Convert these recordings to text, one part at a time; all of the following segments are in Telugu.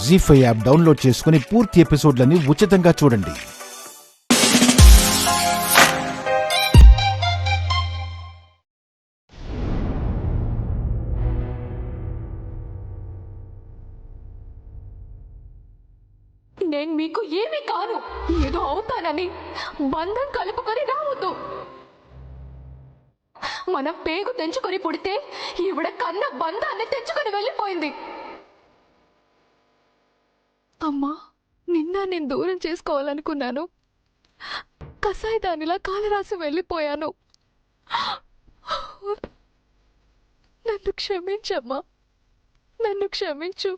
జీ5 యాప్ డౌన్లోడ్ చేసుకుని పూర్తి ఎపిసోడ్లని ఉచితంగా చూడండి. నేను మీకు ఏమీ కాను, ఏదో అవుతానని బంధం కలుపుకొని రావద్దు. మనం పేగు తెంచుకొని పుడితే ఈవిడ కన్న బంధాన్ని తెచ్చుకొని వెళ్ళిపోయింది. అమ్మా, నిన్న నేను దూరం చేసుకోవాలనుకున్నాను. కసాయి దానిలా కాలరాసి వెళ్ళిపోయాను. నన్ను క్షమించమ్మా, నన్ను క్షమించు.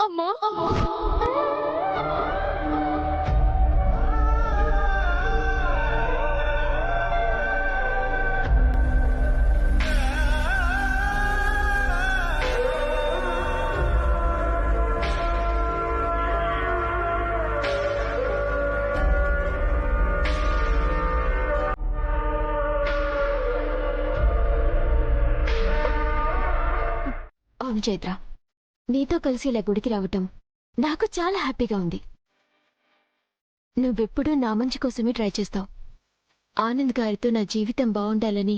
అమ్మా, అవును చైత్ర, నీతో కలిసి ఇలా గుడికి రావటం నాకు చాలా హ్యాపీగా ఉంది. నువ్వెప్పుడూ నా మంచి కోసమే ట్రై చేస్తావు. ఆనంద్ గారితో నా జీవితం బాగుండాలని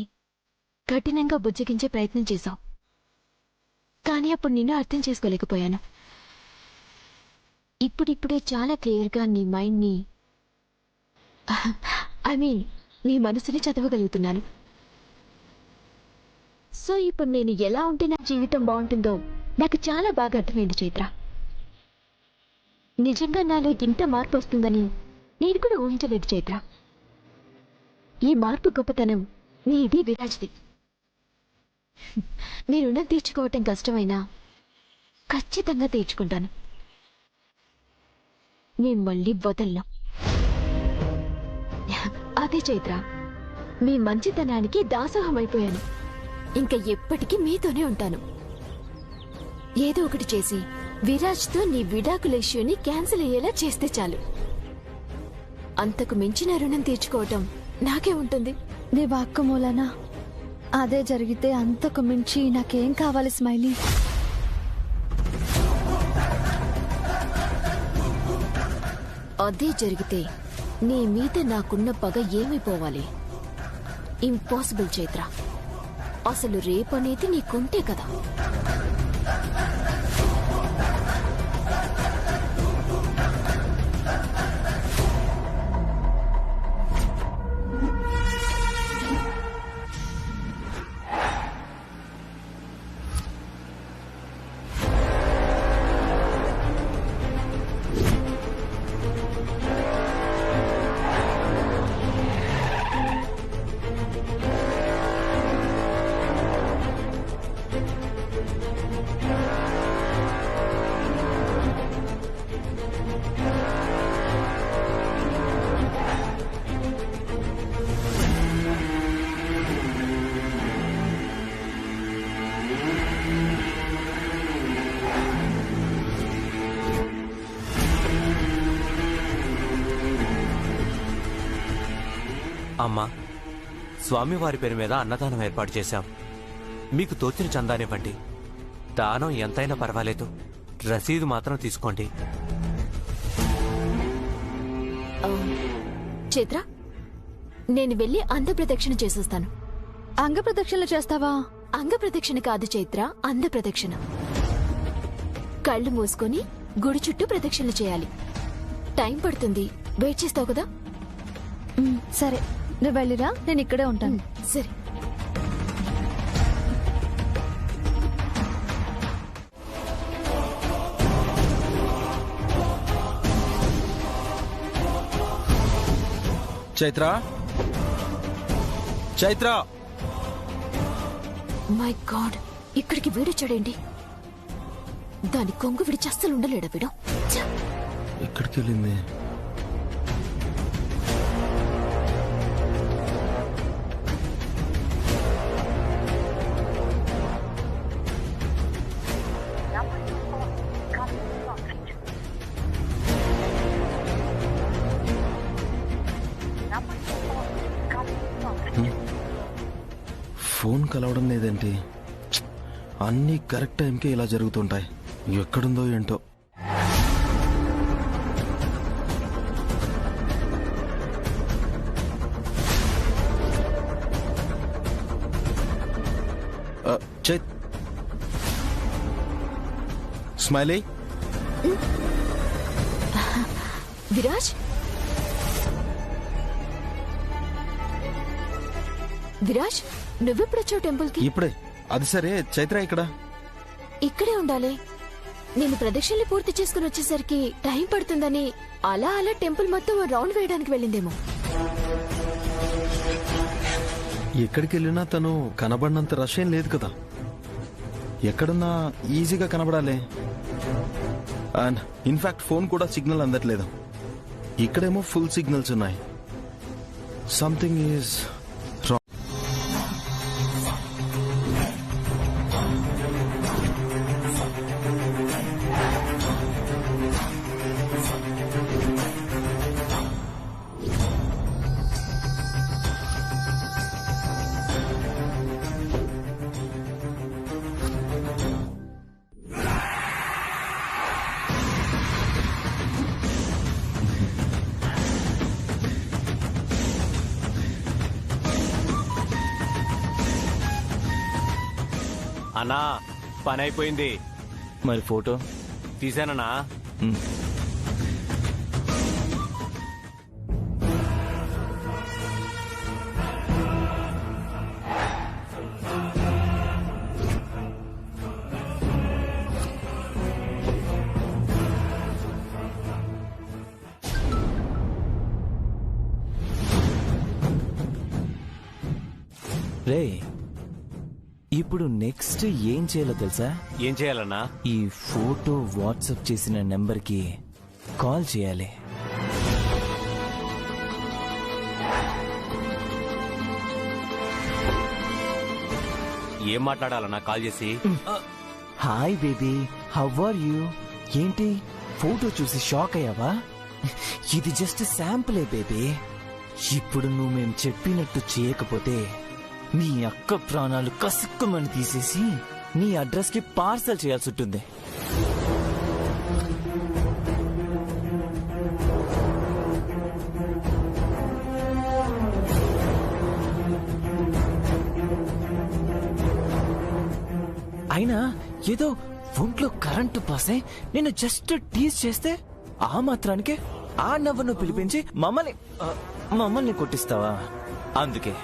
కఠినంగా బుజ్జగించే ప్రయత్నం చేశావు. కానీ అప్పుడు నిన్ను అర్థం చేసుకోలేకపోయాను. ఇప్పుడిప్పుడే చాలా క్లియర్గా నీ మైండ్ని నీ మనసుని చదవగలుగుతున్నాను. సో ఇప్పుడు నేను ఎలా ఉంటే నా జీవితం బాగుంటుందో నాకు చాలా బాగా అర్థమైంది చైత్ర. నిజంగా నాలో ఇంత మార్పు వస్తుందని నేను కూడా ఊహించలేదు చైత్ర. ఈ మార్పు గొప్పతనం నీది, విరాజ్ది. మీ రుణం తీర్చుకోవటం కష్టమైనా ఖచ్చితంగా తీర్చుకుంటాను. నేను మళ్ళీ వదలను. అదే చైత్ర, మీ మంచితనానికి దాసోహం అయిపోయాను. ఇంకా ఎప్పటికీ మీతోనే ఉంటాను. ఏదో ఒకటి చేసి విరాజ్తో నీ విడాకుల ఇష్యూని క్యాన్సిల్ అయ్యేలా చేస్తే చాలు. అంతకు మించిన రుణం తీర్చుకోవటం నాకే ఉంటుంది. నీ వాక్కు మూలన అదే జరిగితే అంతకు మించి నాకేం కావాలి స్మైలీ? అదే జరిగితే నీ మీద నాకున్న పగ ఏమైపోవాలి? ఇంపాసిబుల్ చైత్ర. అసలు రేపనేది నీకుంటే కదా. అమ్మా, స్వామివారి పేరు మీద అన్నదానం ఏర్పాటు చేశాం. మీకు తోచిన చందానివ్వండి. దానం ఎంతైనా పర్వాలేదు, రసీదు మాత్రం తీసుకోండి. చైత్ర, నేను వెళ్ళి అంగప్రదక్షిణ చేసేస్తాను. అంగప్రదక్షిణలు చేస్తావా? అంగప్రదక్షిణ కాదు చైత్ర, అందప్రదక్షిణ. కళ్ళు మూసుకొని గుడి చుట్టూ ప్రదక్షిణ చేయాలి. టైం పడుతుంది, వెయిట్ చేస్తావు కదా? సరే, నువ్వు వెళ్ళిరా, నేను ఇక్కడే ఉంటాను. సరే. చైత్ర, చైత్ర! మై గాడ్, ఇక్కడికి వీడొచ్చాడేంటి? దాని కొంగు విడిచి అస్సలు ఉండలేడా వీడు? ఛ! ఎక్కడికి వెళ్ళింది? ఫోన్ కలవడం లేదేంటి? అన్నీ కరెక్ట్ టైంకే ఇలా జరుగుతుంటాయి. ఎక్కడుందో ఏంటో. చైత్, స్మైలీ. విరాజ్, విరాజ్, నువ్వెప్పుడొచ్చావు టెంపుల్ కి? ఇప్పుడే. అది సరే, చైత్ర ఇక్కడ? ఇక్కడే ఉండాలి. నేను ప్రదక్షిణలు పూర్తి చేసుకుని వచ్చేసరికి టైం పడుతుందని అలా అలా టెంపుల్ మొత్తం రౌండ్ వేయడానికి వెళ్ళిందేమో. ఎక్కడికి వెళ్ళినా తను కనబడినంత రష్ ఏం లేదు కదా. ఎక్కడున్నా ఈజీగా కనబడాలి. అండ్ ఇన్ఫాక్ట్ ఫోన్ కూడా సిగ్నల్ అందట్లేదు. ఇక్కడేమో ఫుల్ సిగ్నల్స్ ఉన్నాయి. Something is wrong. అన్నా, పని అయిపోయింది. మరి ఫోటో తీసానన్నా. రే, ఇప్పుడు నెక్స్ట్ ఏం చేయాలో తెలుసా? ఏం చేయాలన్నా? ఈ ఫోటో వాట్సాప్ చేసిన నెంబర్కి కాల్ చేయాలి. ఏం మాట్లాడాలన్నా కాల్ చేసి? Hi baby, how are you? ఏంటి ఫోటో చూసి షాక్ అయ్యావా? ఇది జస్ట్ శాంపులే బేబీ. ఇప్పుడు నువ్వు మేము చెప్పినట్టు చేయకపోతే నీ అక్క ప్రాణాలు కసుక్కుమని తీసేసి నీ అడ్రస్ కి పార్సల్ చేయాల్సి ఉంటుంది. అయినా ఏదో ఒంట్లో కరెంటు పాసే నేను జస్ట్ టీజ్ చేస్తే ఆ మాత్రానికి ఆ నవ్వును పిలిపించి మమ్మల్ని కొట్టిస్తావా? అందుకే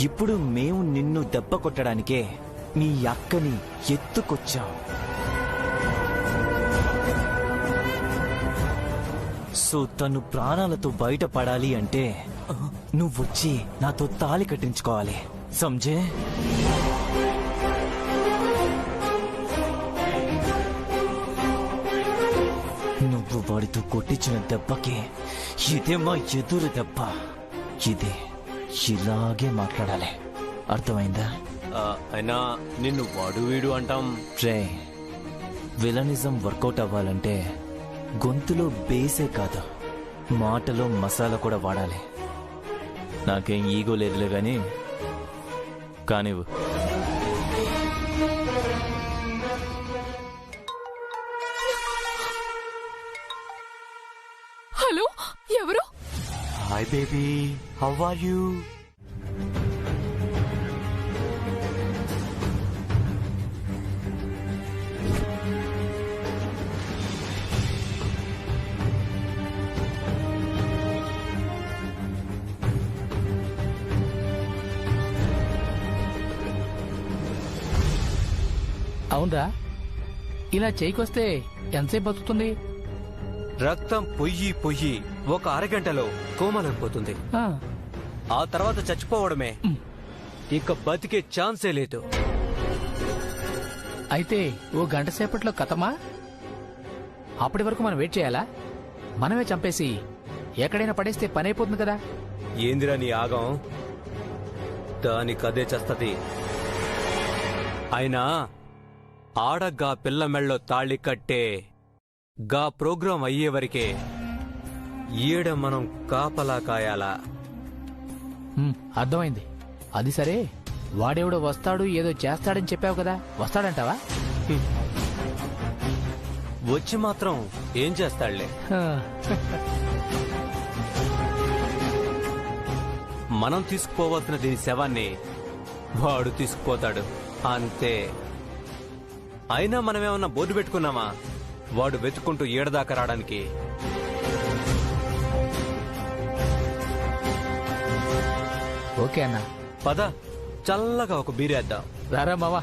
ఇప్పుడు మేము నిన్ను దెబ్బ కొట్టడానికే నీ అక్కని ఎత్తుకొచ్చాం. సో తను ప్రాణాలతో బయటపడాలి అంటే నువ్వొచ్చి నాతో తాళి కట్టించుకోవాలి. సంజే? నువ్వు వాడితో కొట్టించిన దెబ్బకి ఇదే మా ఎదురు దెబ్బ. ఇదే ఇలాగే మాట్లాడాలి. అర్థమైందా? అయినా నిన్ను వాడు వీడు అంటాం. రే, విలనిజం వర్కౌట్ అవ్వాలంటే గొంతులో బేసే కాదు, మాటలో మసాలా కూడా వాడాలి. నాకేం ఈగో లేదులే గాని కానివ్వు. హలో, ఎవరు? Hi baby, how are you? అవునరా, ఇలా చేయికొస్తే ఎంతసేపు బతుకుతుంది? రక్తం పొయ్యి పొయ్యి ఒక అరగంటలో కోమలైపోతుంది. ఆ, ఆ తర్వాత చచ్చిపోవడమే. ఇక బతికే ఛాన్సే లేదు. అయితే ఓ గంట సేపట్లో కథమా? అప్పటి వరకు మనం వెయిట్ చేయాలా? మనమే చంపేసి ఎక్కడైనా పడేస్తే పని అయిపోతుంది కదా. ఏందిరా నీ ఆగం? దానికదే చేస్తది. అయినా ఆడగా పిల్ల మెళ్ళో తాళి కట్టే గా ప్రోగ్రాం అయ్యేవరకే ఈడ మనం కాపలా కాయాలా? అర్థమైంది. అది సరే, వాడెవడో వస్తాడు ఏదో చేస్తాడని చెప్పావు కదా, వస్తాడంటావా? వచ్చి మాత్రం ఏం చేస్తాడులే. మనం తీసుకుపోవాల్సిన దీని శవాన్ని వాడు తీసుకుపోతాడు అంతే. అయినా మనమేమన్నా బోర్డు పెట్టుకున్నామా వాడు వెతుక్కుంటూ ఏడదాకా రావడానికి? ఓకే అన్న, పద చల్లగా ఒక బీరేద్దాం. రారా మావా.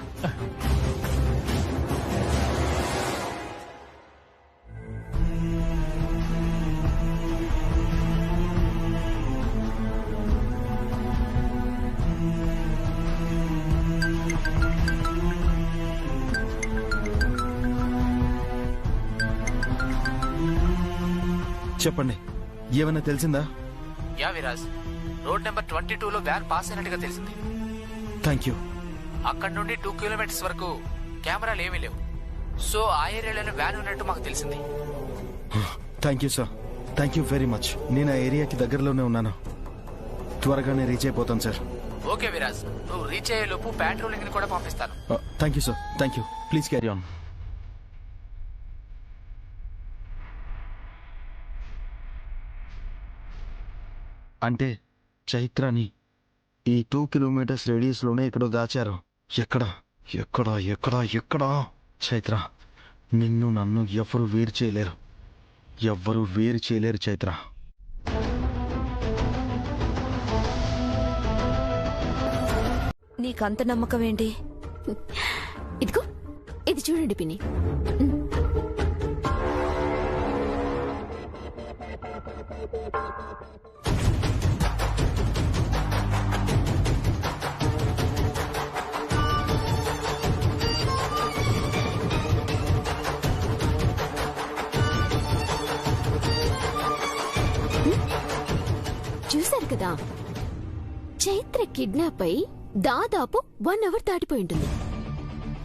చెప్పండి, ఏమైనా తెలిసిందా? యా విరాజ్, రోడ్ నెంబర్ 22లో వ్యాన్ పాస్ అయినట్టుగా తెలిసింది. Thank you. అక్కడ నుండి 2 కిలోమీటర్స్ వరకు కెమెరాలు ఏమీ లేవు. సో ఆ ఏరియాలోనే వ్యాన్ ఉన్నట్టు మాకు తెలిసింది. Thank you sir, thank you very much. నేను ఆ ఏరియాకి దగ్గరలోనే ఉన్నాను, త్వరగానే రీచ్ అయిపోతాను సార్. ఓకే విరాజ్, నువ్వు రీచ్ అయ్యే లోపు పెట్రోలింగ్ ని కూడా పంపిస్తాను. Thank you sir, thank you. Please carry on. అంటే చైత్రాని ఈ 2 కిలోమీటర్స్ రేడియస్ లోనే ఎక్కడో దాచారు. ఎక్కడా ఎక్కడా ఎక్కడా ఎక్కడా? చైత్ర, నిన్ను నన్ను ఎవ్వరు వేరు చేయలేరు, ఎవ్వరు వేరు చేయలేరు చైత్ర. నీకంత నమ్మకం ఏంటి? ఇదిగో ఇది చూడండి పిన్ని. చూశారు కదా, చైత్ర కిడ్నాప్ అయి దాదాపు 1 అవర్ దాటిపోయి ఉంటుంది.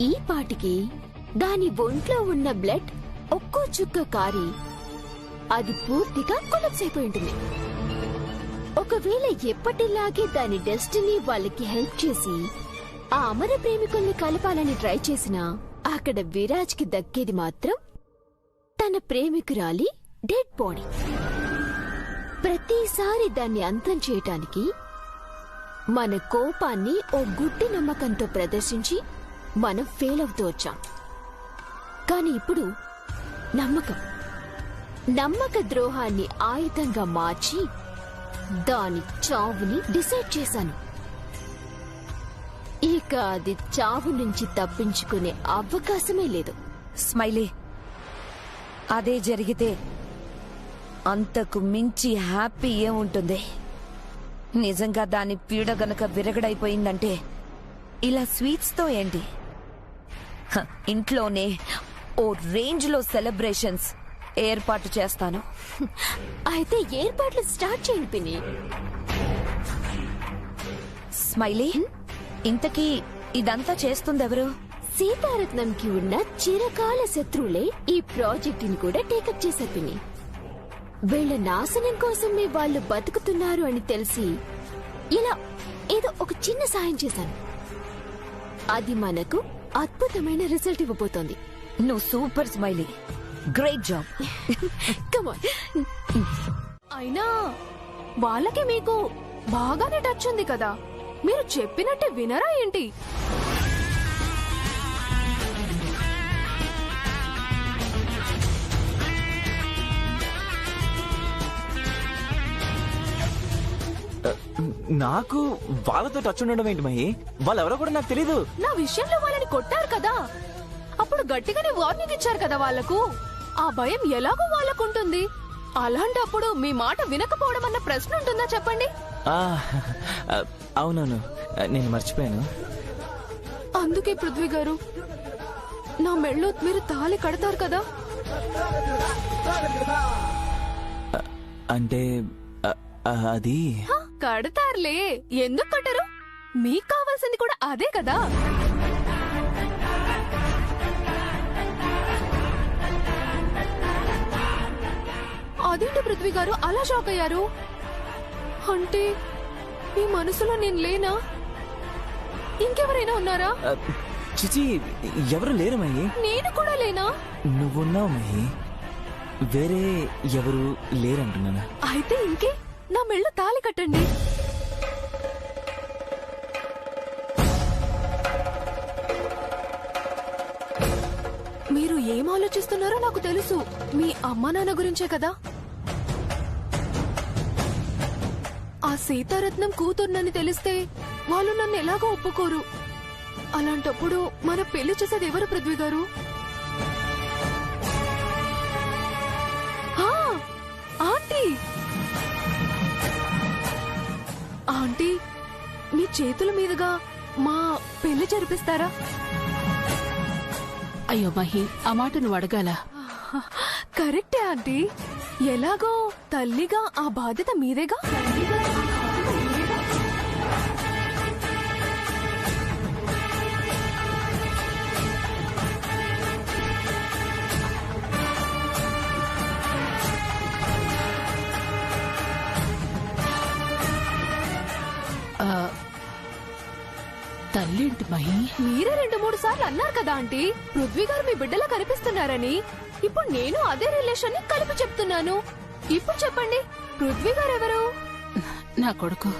ఈ పాటికి దాని ఒంట్లో ఉన్న బ్లడ్ ఒక్కో చుక్క కారి అది పూర్తిగా కొలాప్స్ అయిపోయి ఉంటుంది. ఒకవేళ ఎప్పటిలాగే దాని డెస్టినీ వాళ్ళకి హెల్ప్ చేసి ఆ అమర ప్రేమికుల్ని కలపాలని ట్రై చేసినా అక్కడ విరాజ్ కి దక్కేది మాత్రం తన ప్రేమికురాలి డెడ్ బాడీ. ప్రతిసారి దాన్ని అంతం చేయటానికి మన కోపాన్ని ఓ గుడ్డి నమ్మకంతో ప్రదర్శించి మనం ఫెయిల్ అవుతూ వచ్చాం. కాని ఇప్పుడు నమ్మక ద్రోహాన్ని ఆయుధంగా మార్చి దాని చావుని డిసైడ్ చేశాను. ఇక అది చావు నుంచి తప్పించుకునే అవకాశమే లేదు. స్మైలీ, అదే జరిగితే అంతకు మించి హ్యాపీ ఏముంటుంది? నిజంగా దాని పీడ గనక విరగడైపోయిందంటే ఇలా స్వీట్స్ తో ఏంటి, ఇంట్లోనే ఓ రేంజ్ లో సెలబ్రేషన్స్ ఏర్పాటు చేస్తాను. అయితే ఏర్పాట్లు స్టార్ట్ చేయండి పిన్ని. స్మైలీ, ఇంతకీ ఇదంతా చేస్తుందెవరు? సీతారత్నంకి ఉన్న చిరకాల శత్రువులే ఈ ప్రాజెక్టుని కూడా టేకప్ చేశారు పిన్ని. వీళ్ల నాశనం కోసమే వాళ్ళు బతుకుతున్నారు అని తెలిసి ఇలా ఏదో ఒక చిన్న సాయం చేశాను. అది మనకు అద్భుతమైన రిజల్ట్ ఇవ్వబోతోంది. నువ్వు సూపర్ స్మైలీ, గ్రేట్ జాబ్. కమాన్. అయినా వాళ్ళకి మీకు బాగానే టచ్ ఉంది కదా, మీరు చెప్పినట్టే వినరా ఏంటి? నాకు వాళ్ళతో టచ్ ఉండడం ఏంటి మహి? వాళ్ళెవరో కూడా నాకు తెలీదు. నా విషయంలో వాళ్ళని కొట్టారు కదా, అప్పుడు గట్టిగానే వార్నింగ్ ఇచ్చారు కదా వాళ్లకు. ఆ భయం ఎలాగో వాళ్ళకుంటుంది. అలాంటప్పుడు మీ మాట వినకపోవడం అన్న ప్రశ్న ఉంటుందా చెప్పండి? అవునవును, నేను మర్చిపోయాను. అందుకే పృథ్వీ గారు, నా మెళ్ళు మీరు తాళి కడతారు కదా? అంటే అది కడతారులే, ఎందుకు కట్టరు? మీకు కావాల్సింది కూడా అదే కదా. అదేంటి పృథ్వీ గారు అలా షాక్ అయ్యారు? అంటే మీ మనసులో నేను లేనా? ఇంకెవరైనా ఉన్నారా? చిచి, ఎవరు లేరు మహి. నేను కూడా లేనా? నువ్వున్నావు మహి, వేరే ఎవరు లేరంటున్నానా? అయితే ఇంకే, నా మెళ్ళు తాళి కట్టండి. మీరు ఏం ఆలోచిస్తున్నారో నాకు తెలుసు. మీ అమ్మా నాన్న గురించే కదా. ఆ సీతారత్నం కూతుర్నని తెలిస్తే వాళ్ళు నన్ను ఎలాగో ఒప్పుకోరు. అలాంటప్పుడు మన పెళ్లి చేసేది ఎవరు పృథ్వీ గారు? ఆంటీ, ఆంటీ మీ చేతుల మీదుగా మా పెళ్లి జరిపిస్తారా? అయ్యో మహి, ఆ మాట నువ్వు అడగాల. కరెక్టే ఆంటీ, ఎలాగో తల్లిగా ఆ బాధ్యత మీదేగా. తల్లేంటి మహి? మీరే 2-3 సార్లు అన్నారు కదా ఆంటీ, పృథ్వీ గారు మీ బిడ్డలా కనిపిస్తున్నారని. ఇప్పుడు నేను అదే రిలేషన్ ని కలిపి చెప్తున్నాను. ఇప్పుడు చెప్పండి, పృథ్వీ గారు ఎవరు? నా కొడుకు.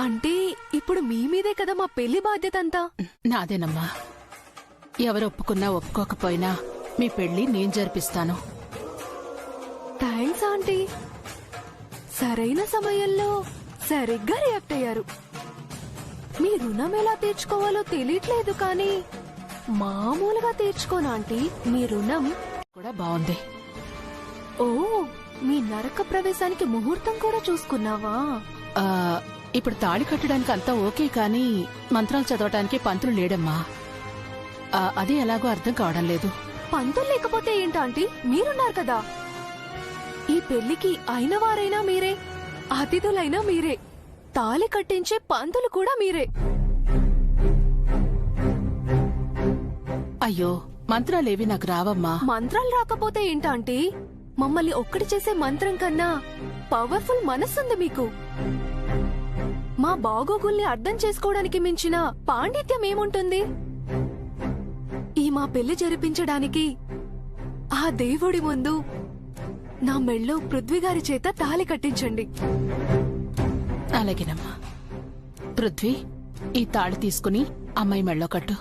అంటే ఇప్పుడు మీ మీదే కదా మా పెళ్లి బాధ్యత అంతా. నాదేనమ్మా. ఎవరు ఒప్పుకున్నా ఒప్పుకోకపోయినా మీ పెళ్లి నేను జరిపిస్తాను. థ్యాంక్స్ ఆంటీ, సరైన సమయంలో సరిగ్గా రియాక్ట్ అయ్యారు. మీ రుణం ఎలా తీర్చుకోవాలో తెలియట్లేదు, కానీ మామూలుగా తీర్చుకోను ఆంటీ మీ రుణం. కూడా బాగుంది. ఓ, మీ నరక ప్రవేశానికి ముహూర్తం కూడా చూసుకున్నావా? ఇప్పుడు తాళి కట్టడానికి అంతా ఓకే, కానీ మంత్రాలు చదవటానికి పంతులు లేడమ్మా. అది ఎలాగో అర్థం కావడం లేదు. పంతులు లేకపోతే ఏంటంటీ, మీరున్నారు కదా. ఈ పెళ్లికి అయిన వారైనా మీరే, అతిథులైనా మీరే, తాళి కట్టించే పంతులు కూడా మీరే. అయ్యో, మంత్రాలేవి నాకు రావమ్మా. మంత్రాలు రాకపోతే ఏంటంటీ, మమ్మల్ని ఒక్కటి చేసే మంత్రం కన్నా పవర్ఫుల్ మనస్సుంది మీకు. మా బాగోగుల్ని అర్థం చేసుకోవడానికి మించిన పాండిత్యం ఏముంటుంది? ఈ మా పెళ్లి జరిపించడానికి ఆ దేవుడి ముందు నా మెళ్ళో పృథ్వీగారి చేత తాళి కట్టించండి. అలాగేనమ్మా. పృథ్వీ, ఈ తాళి తీసుకుని అమ్మాయి మెళ్ళో కట్టు.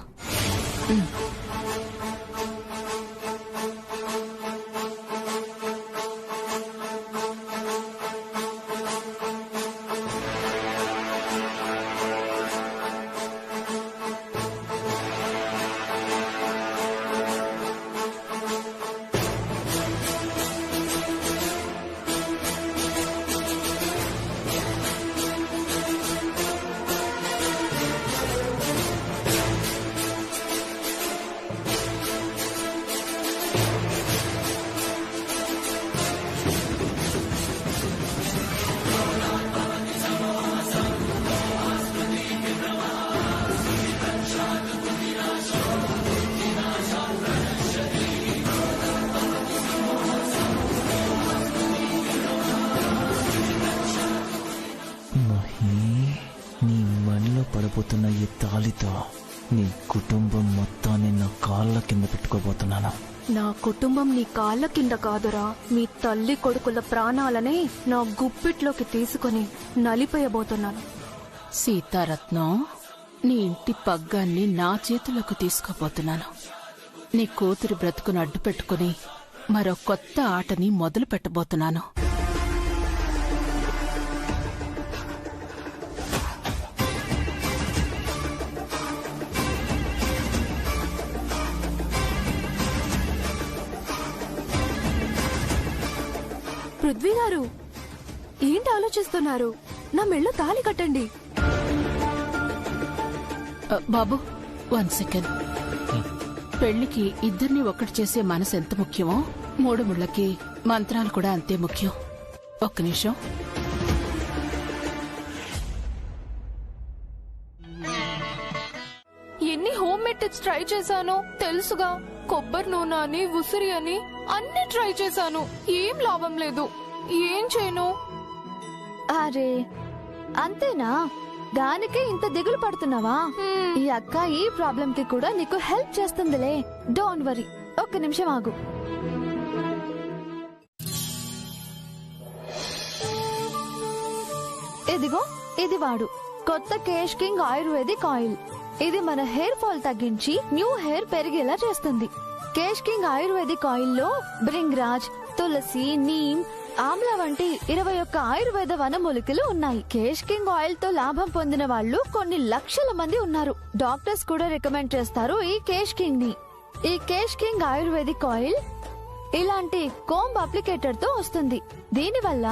పడిపోతున్న ఈ తాళితో నీ కుటుంబం మొత్తాన్ని నా కాళ్ళ కింద పెట్టుకోబోతున్నాను. నా కుటుంబం నీ కాళ్ళ కింద కాదురా, మీ తల్లి కొడుకుల ప్రాణాలనే నా గుప్పిట్లోకి తీసుకుని నలిపేయబోతున్నాను. సీతారత్నం, నీ ఇంటి పగ్గాన్ని నా చేతులకు తీసుకోబోతున్నాను. నీ కూతురి బ్రతుకును అడ్డు పెట్టుకుని మరో కొత్త ఆటని మొదలు పెట్టబోతున్నాను. పృథ్వీ గారు, ఏంటి ఆలోచిస్తున్నారు? నా మెళ్ళో తాళి కట్టండి. బాబు, 1 సెకండ్. పెళ్లికి ఇద్దరిని ఒక్కటి చేసే మనసు ఎంత ముఖ్యమో 3 ముళ్ళకి మంత్రాలు కూడా అంతే ముఖ్యం. ఒక్క నిమిషం. ఎన్ని హోమ్ మేడ్ టిప్స్ ట్రై చేశాను తెలుసుగా. కొబ్బరి నూనె అని, ఉసిరి అని అన్ని ట్రై చేశాను. ఏం లాభం లేదు. ఏం చేయను? అరే అంతేనా? దానికే ఇంత దిగులు పడుతున్నావా? ఈ అక్క ఈ ప్రాబ్లం కి కూడా నీకు హెల్ప్ చేస్తుందిలే. Don't worry. ఒక్క నిమిషం ఆగు. ఇదిగో ఇది వాడు. కొత్త కేష్ కింగ్ ఆయుర్వేదిక్ ఆయిల్. ఇది మన హెయిర్ ఫాల్ తగ్గించి న్యూ హెయిర్ పెరిగేలా చేస్తుంది. కేష్ కింగ్ ఆయుర్వేదిక్ ఆయిల్ లో బ్రింగ్రాజ్, తులసి, నీమ్, ఆమ్లా వంటి 21 ఆయుర్వేద వనమూలికలు ఉన్నాయి. కేష్ కింగ్ ఆయిల్ తో లాభం పొందిన వాళ్ళు కొన్ని లక్షల మంది ఉన్నారు. డాక్టర్స్ కూడా రికమెండ్ చేస్తారు ఈ కేష్ కింగ్ ని. ఈ కేష్ కింగ్ ఆయుర్వేదిక్ ఆయిల్ ఇలాంటి కోంబ్ అప్లికేటర్ తో వస్తుంది. దీనివల్ల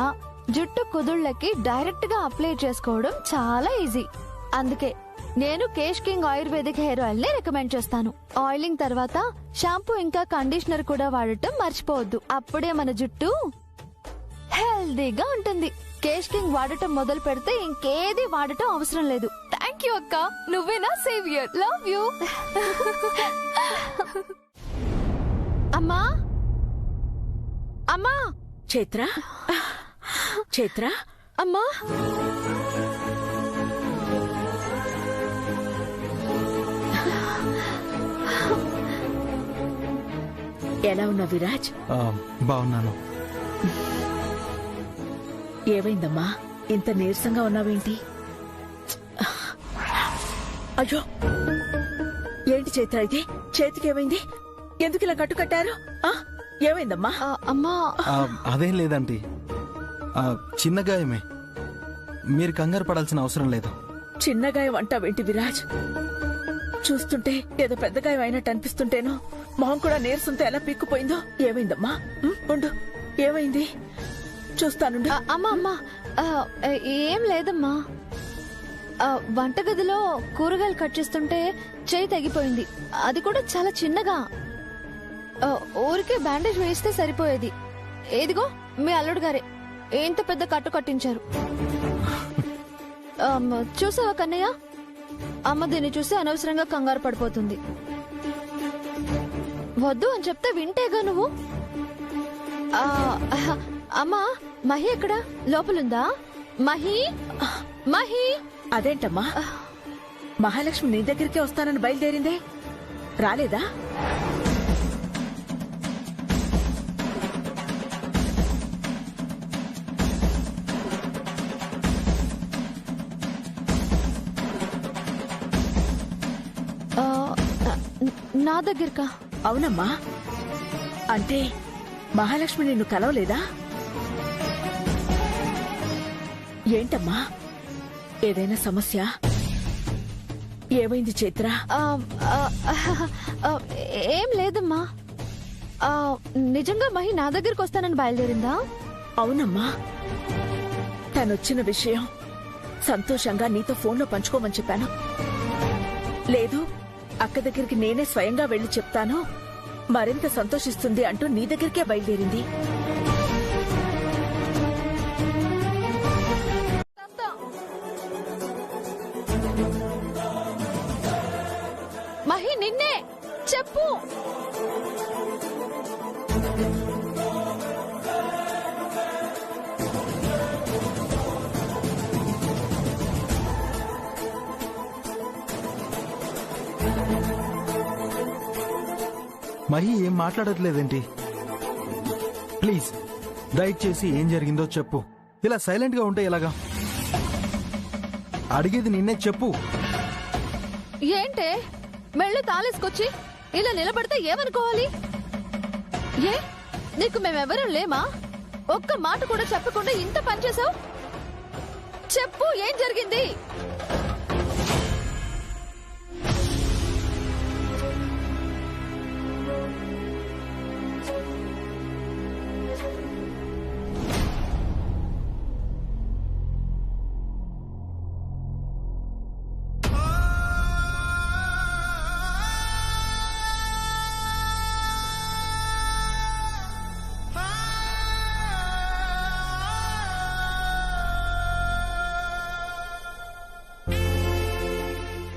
జుట్టు కుదుళ్లకి డైరెక్ట్ గా అప్లై చేసుకోవడం చాలా ఈజీ. అందుకే నేను cash king ayurvedic hair oil ని రికమెండ్ చేస్తాను. ఆయిలింగ్ తర్వాత షాంపూ ఇంకా కండిషనర్ కూడా వాడటం మర్చిపోవద్దు. అప్పుడే మన జుట్టు హెల్దీగా ఉంటుంది. కేష్ కింగ్ వాడటం మొదలు పెడితే ఇంకేది వాడటం అవసరం లేదు. థ్యాంక్ యూ అక్క. నువ్వేనా సేవియర్. Love you. అమ్మా అమ్మా. చైత్ర, చైత్ర, అమ్మా. ఎలా ఉన్నావు విరాజ్? బాగున్నాను. ఏమైందమ్మా? ఇంత నీరసంగా ఉన్నావేంటి? అయ్యో, ఏంటి చైత్ర ఇది? చేతికి ఏమైంది? ఎందుకు ఇలా కట్టుకట్టారు? ఏమైందమ్మా? అమ్మా అదేం లేదంటీ, చిన్న గాయమే. మీరు కంగారు పడాల్సిన అవసరం లేదు. చిన్న గాయం అంటావేంటి విరాజ్? చూస్తుంటే ఏదో పెద్ద గాయం అయినట్టు అనిపిస్తుంటేనో మొహం కూడా నీరసంతో ఎలా పీక్కుపోయిందో. ఏమైందమ్మా? ఉండు, ఏమైంది చూస్తానుండు. అమ్మా అమ్మా, ఏం లేదమ్మా. వంటగదిలో కూరగాయలు కట్ చేస్తుంటే చేయి తెగిపోయింది. అది కూడా చాలా చిన్నగా. ఊరికే బ్యాండేజ్ వేస్తే సరిపోయేది. ఏదిగో మీ అల్లుడు గారే ఎంత పెద్ద కట్టు కట్టించారు. చూసావా కన్నయ్య? అమ్మ దీన్ని చూసి అనవసరంగా కంగారు పడిపోతుంది. వద్దు అని చెప్తే వింటేగా నువ్వు. అమ్మా, మహి ఎక్కడ? లోపలుందా? మహి, మహి. అదేంటమ్మా, మహాలక్ష్మి నీ దగ్గరికే వస్తానని బయలుదేరిందే, రాలేదా? నా దగ్గరకా? అవునమ్మా. అంటే మహాలక్ష్మి నిన్ను కలవలేదా? ఏంటమ్మా, ఏదైనా సమస్య? ఏమైంది చైత్ర? ఏం లేదమ్మా. నిజంగా మహి నా దగ్గరకు వస్తానని బయలుదేరిందా? అవునమ్మా. తనొచ్చిన విషయం సంతోషంగా నీతో ఫోన్లో పంచుకోమని చెప్పాను. లేదు, అక్క దగ్గరికి నేనే స్వయంగా వెళ్లి చెప్తాను, మరింత సంతోషిస్తుంది అంటూ నీ దగ్గరికే బయలుదేరింది. మహి నిన్నే చెప్పు. మహి ఏం మాట్లాడట్లేదేంటి? ప్లీజ్ దయచేసి ఏం జరిగిందో చెప్పు. ఇలా సైలెంట్ గా ఉంటే ఎలాగా? అడిగేది నిన్నే చెప్పు. ఏంటే మెళ్ళి తాళేసుకొచ్చి ఇలా నిలబడితే ఏమనుకోవాలి? ఏ నీకు మేమెవరం లేమా? ఒక్క మాట కూడా చెప్పకుండా ఇంత పనిచేసావు. చెప్పు, ఏం జరిగింది?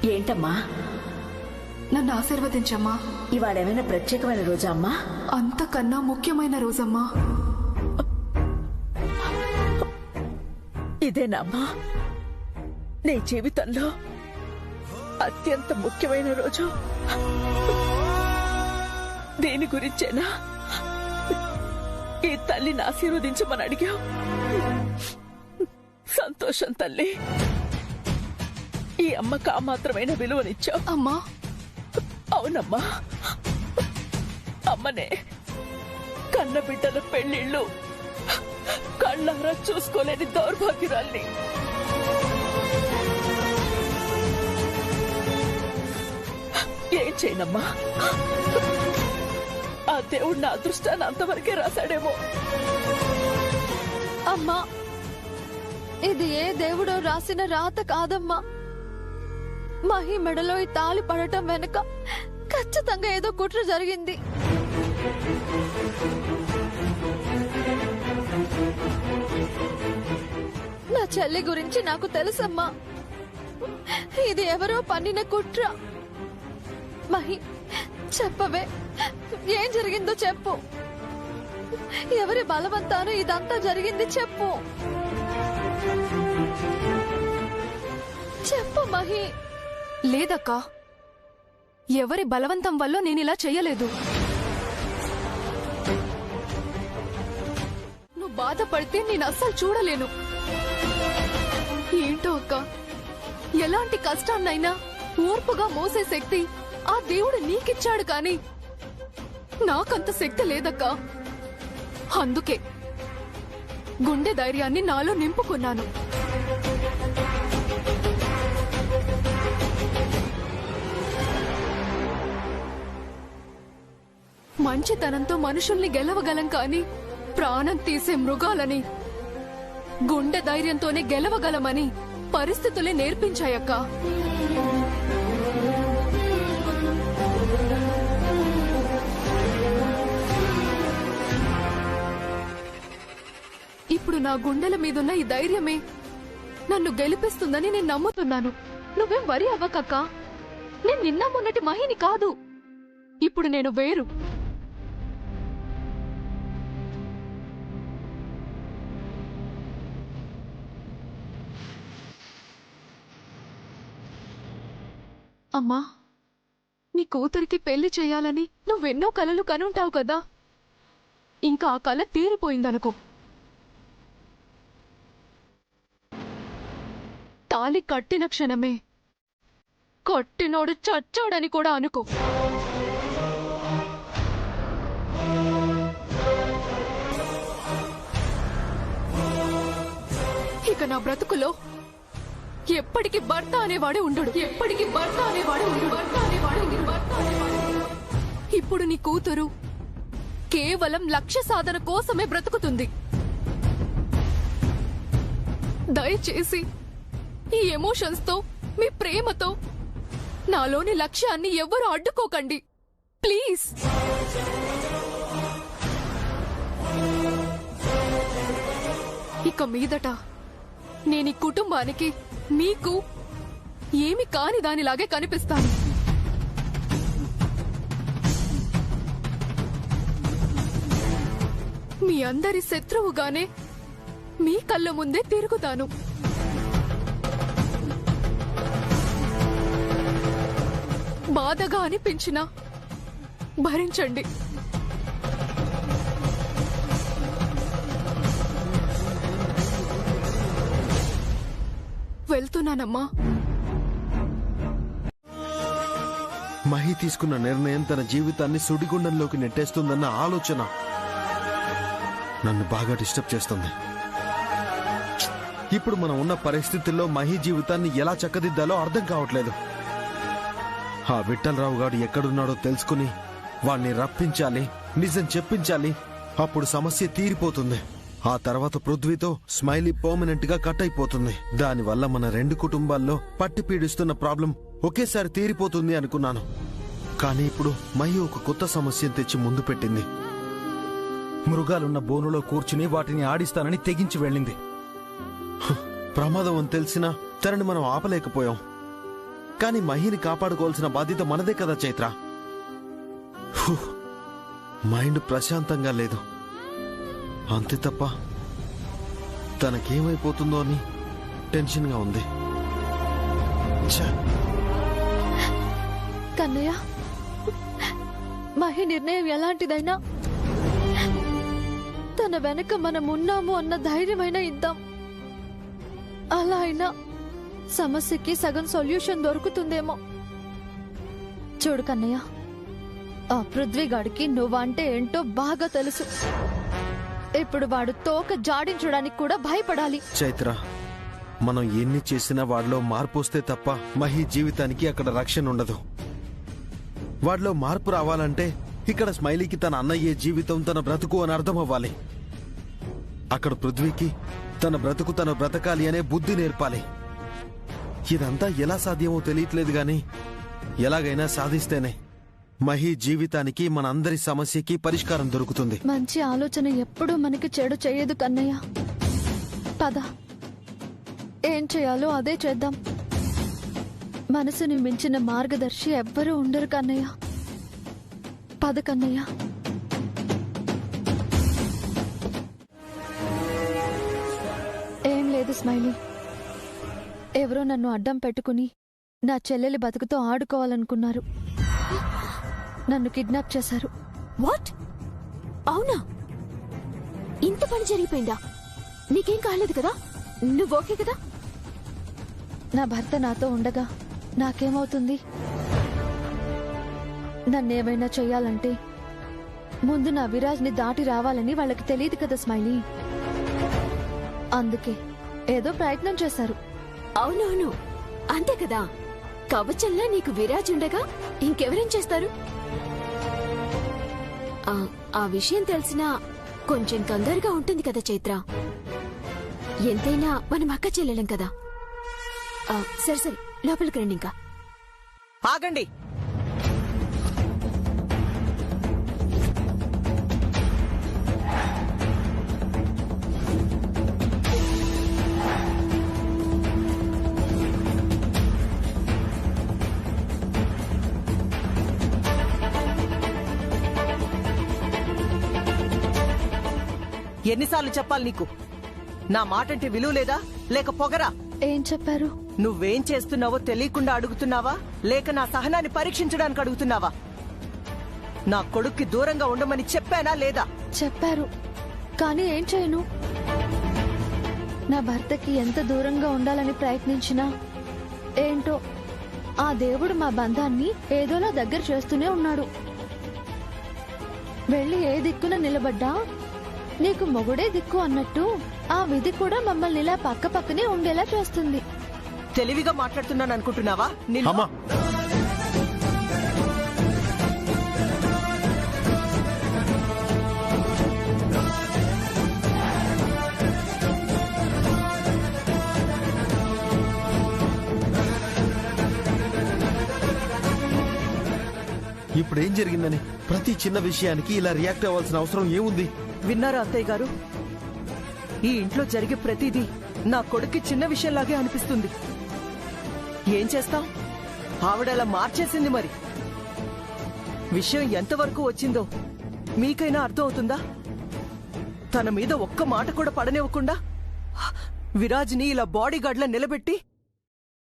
ఏంటమ్మా? నన్ను ఆశీర్వదించమ్మా. ఇవాళేమైనా ప్రత్యేకమైన రోజా అమ్మా? అంతకన్నా ముఖ్యమైన రోజమ్మా. ఇదేనమ్మా నీ జీవితంలో అత్యంత ముఖ్యమైన రోజు? దేని గురించేనా ఈ తల్లిని ఆశీర్వదించమని అడిగావు? సంతోషం తల్లి. ఈ అమ్మకు ఆ మాత్రమైన విలువనిచ్చావు. అమ్మా, అవునమ్మా, అమ్మనే కన్న బిడ్డల పెళ్లిళ్ళు కళ్ళారా చూసుకోలేని దౌర్భాగ్యురాల్ని. ఏం చేయనమ్మా, ఆ దేవుడు నా అదృష్టాన్ని అంతవరకే రాశాడేమో. అమ్మా, ఇది ఏ దేవుడో రాసిన రాత కాదమ్మా. మహి మెడలో ఈ తాళి పడటం వెనుక ఖచ్చితంగా ఏదో కుట్ర జరిగింది. నా చెల్లి గురించి నాకు తెలుసమ్మా. ఇది ఎవరో పన్నిన కుట్ర. మహి, చెప్పవే, ఏం జరిగిందో చెప్పు. ఎవరి బలవంతానో ఇదంతా జరిగింది, చెప్పు. చెప్పు మహి. లేదక్కా, ఎవరి బలవంతం వల్ల నేనిలా చెయ్యలేదు. నువ్వు బాధపడితే నేను అస్సలు చూడలేను. ఏంటో అక్క, ఎలాంటి కష్టాన్నైనా ఓర్పుగా మోసే శక్తి ఆ దేవుడు నీకిచ్చాడు కాని నాకంత శక్తి లేదక్కా. అందుకే గుండె ధైర్యాన్ని నాలో నింపుకున్నాను. మంచితనంతో మనుషుల్ని గెలవగలం కాని ప్రాణం తీసే మృగాలని గుండె ధైర్యంతోనే గెలవగలమని పరిస్థితులే నేర్పించాయక్క. ఇప్పుడు నా గుండెల మీదున్న ఈ ధైర్యమే నన్ను గెలిపిస్తుందని నేను నమ్ముతున్నాను. నువ్వేం వరి అవ్వకక్క. నేను నిన్న మొన్నటి మహిని కాదు. ఇప్పుడు నేను వేరు. అమ్మా, నీ కూతురికి పెళ్లి చేయాలని నువ్వెన్నో కలలు కనుంటావు కదా. ఇంకా ఆ కల తీరిపోయిందనుకో. తాళి కట్టిన క్షణమే కట్టినోడు చచ్చాడని కూడా అనుకో. ఇక నా బ్రతుకులో ఎప్పటికీ భర్త అనేవాడే ఉండడు. ఎప్పటికీ భర్త అనేవాడే ఉండడు. భర్త అనేవాడే ఉండడు. భర్త అనేవాడే. ఇప్పుడు నీ కూతురు కేవలం లక్ష్య సాధన కోసమే బ్రతుకుతుంది. దయచేసి ఈ ఎమోషన్స్ తో, మీ ప్రేమతో నాలోని లక్ష్యాన్ని ఎవ్వరూ అడ్డుకోకండి ప్లీజ్. ఇక మీదట నేను ఈ కుటుంబానికి, మీకు ఏమి కాని దానిలాగే కనిపిస్తాను. మీ అందరి శత్రువుగానే మీ కళ్ళ ముందే తిరుగుతాను. బాధగా అనిపించినా భరించండి. వెళ్తున్నానమ్మా. మహి తీసుకున్న నిర్ణయం తన జీవితాన్ని సుడిగుండంలోకి నెట్టేస్తుందన్న ఆలోచన నన్ను బాగా డిస్టర్బ్ చేస్తుంది. ఇప్పుడు మనం ఉన్న పరిస్థితుల్లో మహి జీవితాన్ని ఎలా చక్కదిద్దాలో అర్థం కావట్లేదు. ఆ విఠలరావు గారు ఎక్కడున్నాడో తెలుసుకుని వాణ్ణి రప్పించాలి, నిజం చెప్పించాలి. అప్పుడు సమస్య తీరిపోతుంది. ఆ తర్వాత పృథ్వీతో స్మైలీ పర్మనెంట్ గా కట్ అయిపోతుంది. దానివల్ల మన రెండు కుటుంబాల్లో పట్టి పీడిస్తున్న ప్రాబ్లం ఒకేసారి తీరిపోతుంది అనుకున్నాను. కానీ ఇప్పుడు మహి ఒక కొత్త సమస్యను తెచ్చి ముందు పెట్టింది. మృగాలున్న బోనులో కూర్చుని వాటిని ఆడిస్తానని తెగించి వెళ్ళింది. ప్రమాదం అని తెలిసినా తనని మనం ఆపలేకపోయాం. కానీ మహిని కాపాడుకోవాల్సిన బాధ్యత మనదే కదా చైత్ర. మైండ్ ప్రశాంతంగా లేదు, అంతే తప్ప తనకేమైపోతుందో అని టెన్షన్గా ఉంది. కన్నయ్య, మహి నిర్ణయం ఎలాంటిదైనా తన వెనక మనం ఉన్నాము అన్న ధైర్యమైనా ఇద్దాం. అలా అయినా సమస్యకి సగం సొల్యూషన్ దొరుకుతుందేమో. చూడు కన్నయ్య, ఆ పృథ్వీగాడికి నువ్వంటే ఏంటో బాగా తెలుసు. ఇప్పుడు వాడు తోక జాడించడానికి కూడా భయపడాలి. చైత్ర, మనం ఎన్ని చేసినా వాడిలో మార్పు వస్తే తప్ప మహి జీవితానికి అక్కడ రక్షణ ఉండదు. వాడిలో మార్పు రావాలంటే ఇక్కడ స్మైలీకి తన అన్నయ్యే జీవితం, తన బ్రతుకు అని అర్థం అవ్వాలి. అక్కడ పృథ్వీకి తన బ్రతుకు తన బ్రతకాలి అనే బుద్ధి నేర్పాలి. ఇదంతా ఎలా సాధ్యమో తెలియట్లేదు గాని ఎలాగైనా సాధిస్తేనే మహి జీవితానికి మన అందరి సమస్యకి పరిష్కారం దొరుకుతుంది. మంచి ఆలోచన ఎప్పుడూ మనకి చెడు చేయదు కన్నయ్య. పద, ఏం చేయాలో అదే చేద్దాం. మనసుని మించిన మార్గదర్శి ఎవ్వరూ ఉండరు కన్నయ్య. పద కన్నయ్య. ఏం లేదు స్మైలీ, ఎవరో నన్ను అడ్డం పెట్టుకుని నా చెల్లెలి బతుకుతో ఆడుకోవాలనుకున్నారు. నన్ను కిడ్నాప్ చేశారు. వాట్? అవునా? ఇంత పని జరిగిపోయిందా? నీకేం కాలేదు కదా? నువ్వు ఓకే కదా? నా భర్త నాతో ఉండగా నాకేమవుతుంది? నన్నేమైనా చెయ్యాలంటే ముందు నా విరాజ్ని దాటి రావాలని వాళ్ళకి తెలియదు కదా స్మైలీ. అందుకే ఏదో ప్రయత్నం చేశారు. అవునవును, అంతే కదా. కవచంలా నీకు విరాజ్ ఉండగా ఇంకెవరేం చేస్తారు? ఆ విషయం తెలిసినా కొంచెం కంగారుగా ఉంటుంది కదా చైత్ర. ఎంతైనా మనం అక్క చెల్లెలం కదా. సరే సరే, లోపలికి రండి. ఇంకా ఆగండి. ఎన్నిసార్లు చెప్పాలి నీకు? నా మాటంటే విలువ లేదా, లేక పొగరా? ఏం చెప్పారు? నువ్వేం చేస్తున్నావో తెలియకుండా అడుగుతున్నావా, లేక నా సహనాన్ని పరీక్షించడానికి అడుగుతున్నావా? నా కొడుక్కి దూరంగా ఉండమని చెప్పానా లేదా? చెప్పారు, కానీ ఏం చేయను? నా భర్తకి ఎంత దూరంగా ఉండాలని ప్రయత్నించినా ఏంటో ఆ దేవుడు మా బంధాన్ని ఏదోలా దగ్గర చేస్తూనే ఉన్నాడు. వెళ్ళి ఏ దిక్కున నిలబడ్డా నీకు మొగుడే దిక్కు అన్నట్టు ఆ విధి కూడా మమ్మల్ని ఇలా పక్క పక్కనే ఉండేలా చేస్తుంది. తెలివిగా మాట్లాడుతున్నాను అనుకుంటున్నావా? ఇప్పుడేం జరిగిందని ప్రతి చిన్న విషయానికి ఇలా రియాక్ట్ అవ్వాల్సిన అవసరం ఏముంది? విన్నారా అత్తయ్య గారు? ఈ ఇంట్లో జరిగే ప్రతిదీ నా కొడుక్కి చిన్న విషయంలాగే అనిపిస్తుంది. ఏం చేస్తాం, ఆవిడలా మార్చేసింది. మరి విషయం ఎంతవరకు వచ్చిందో మీకైనా అర్థం అవుతుందా? తన మీద ఒక్క మాట కూడా పడనివ్వకుండా విరాజ్ని ఇలా బాడీగార్డ్లా నిలబెట్టి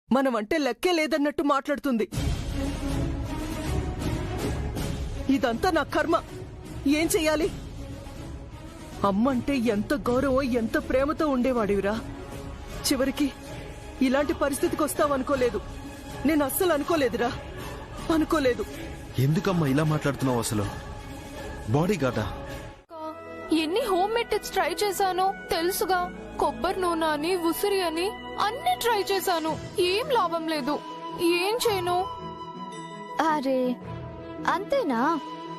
మనమంటే లెక్కే లేదన్నట్టు మాట్లాడుతుంది. ఇదంతా నా కర్మ. ఏం చెయ్యాలి? అమ్మంటే ఎంత గౌరవం, ఎంత ప్రేమతో ఉండేవాడివిరా. చివరికి ఇలాంటి పరిస్థితికి వస్తావనుకోలేదు. నేను అస్సలు అనుకోలేదురా, అనుకోలేదు. ఎందుకమ్మా ఇలా మాట్లాడుతున్నావు? అసలు బాడీ గార్డా? ఎన్ని హోమ్ మేడ్ టిప్స్ ట్రై చేశానో తెలుసుగా. కొబ్బరి నూనె అని, ఉసిరి అని అన్ని ట్రై చేశాను. ఏం లాభం లేదు. ఏం చేయను? అరే అంతేనా?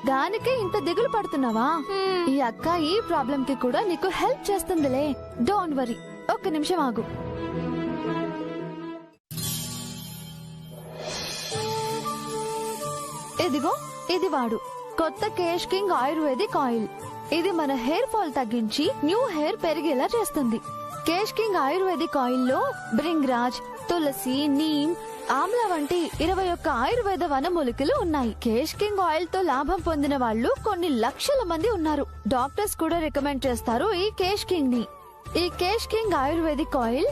దానికే ఇంత దిగులు పడుతున్నావా? ఈ అక్క ఈ ప్రాబ్లం కి కూడా నీకు హెల్ప్ చేస్తుందిలే. Don't worry. ఒక్క నిమిషం ఆగు. ఇదిగో, ఇది వాడు కొత్త కేష్ కింగ్ ఆయుర్వేదిక్ ఆయిల్. ఇది మన హెయిర్ ఫాల్ తగ్గించి న్యూ హెయిర్ పెరిగేలా చేస్తుంది. కేష్ కింగ్ ఆయుర్వేదిక్ ఆయిల్ లో బ్రింగ్రాజ్, తులసి, నీమ్, ఆమ్లా వంటి 21 ఆయుర్వేద వనమూలికలు ఉన్నాయి. కేష్ కింగ్ ఆయిల్ తో లాభం పొందిన వాళ్ళు కొన్ని లక్షల మంది ఉన్నారు. డాక్టర్స్ కూడా రికమెండ్ చేస్తారు ఈ కేష్ కింగ్ ని. ఈ కేష్ కింగ్ ఆయుర్వేదిక్ ఆయిల్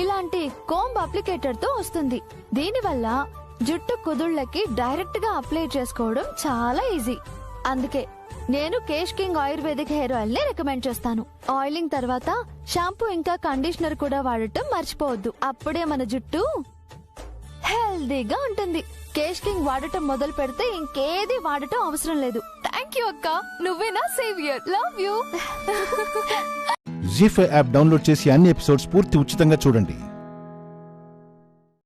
ఇలాంటి కోంబ్ అప్లికేటర్ తో వస్తుంది. దీనివల్ల జుట్టు కుదుళ్లకి డైరెక్ట్ గా అప్లై చేసుకోవడం చాలా ఈజీ. అందుకే నేను cash king ayurvedic hair oil ని రికమెండ్ చేస్తాను. ఆయిలింగ్ తర్వాత షాంపూ ఇంకా కండిషనర్ కూడా వాడటం మర్చిపోవద్దు. అప్పుడే మన జుట్టు హెల్దీగా ఉంటుంది. కేష్ కింగ్ వాడటం మొదలు పెడితే ఇంకేది వాడటం అవసరం లేదు. థ్యాంక్ యూ అక్క, నువ్వే నా saviour. Love you. Zee5 app download చేసి అన్ని ఎపిసోడ్స్ పూర్తి ఉచితంగా చూడండి.